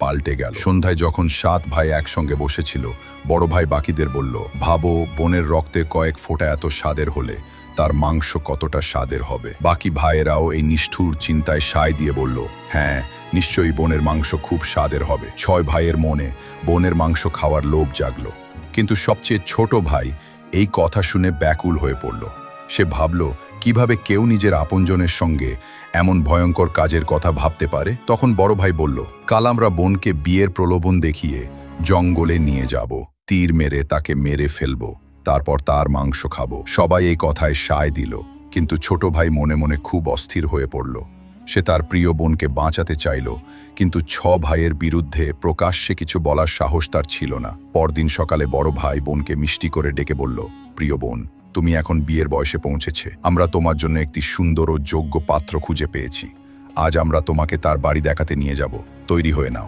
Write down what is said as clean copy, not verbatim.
পাল্টে গেল। সন্ধ্যায় যখন 7 ভাই একসঙ্গে বসেছিল, বড় ভাই বাকিদের বলল, ভাবো বোনের রক্তে কয়েক ফোঁটা এত স্বাদের হলে তার মাংস কতটা স্বাদের হবে। বাকি ভাইয়েরাও এই নিষ্ঠুর চিন্তায় সায় দিয়ে বলল, হ্যাঁ নিশ্চয়ই বোনের মাংস খুব স্বাদের হবে। 6 ভাইয়ের মনে বোনের মাংস খাওয়ার লোভ জাগল। কিন্তু সবচেয়ে ছোট ভাই এই কথা শুনে ব্যাকুল হয়ে পড়ল। সে ভাবল, কিভাবে কেউ নিজের আপনজনের সঙ্গে এমন ভয়ঙ্কর কাজের কথা ভাবতে পারে। তখন বড় ভাই বলল, কাল আমরা বোনকে বিয়ের প্রলোভন দেখিয়ে জঙ্গলে নিয়ে যাব, তীর মেরে তাকে মেরে ফেলব, তারপর তার মাংস খাবো। সবাই এই কথায় সায় দিল, কিন্তু ছোট ভাই মনে মনে খুব অস্থির হয়ে পড়ল। সে তার প্রিয় বোনকে বাঁচাতে চাইল, কিন্তু 6 ভাইয়ের বিরুদ্ধে প্রকাশ্যে কিছু বলার সাহস তার ছিল না। পরদিন সকালে বড় ভাই বোনকে মিষ্টি করে ডেকে বলল, প্রিয় বোন, তুমি এখন বিয়ের বয়সে পৌঁছেছে। আমরা তোমার জন্য একটি সুন্দর ও যোগ্য পাত্র খুঁজে পেয়েছি। আজ আমরা তোমাকে তার বাড়ি দেখাতে নিয়ে যাব, তৈরি হয়ে নাও।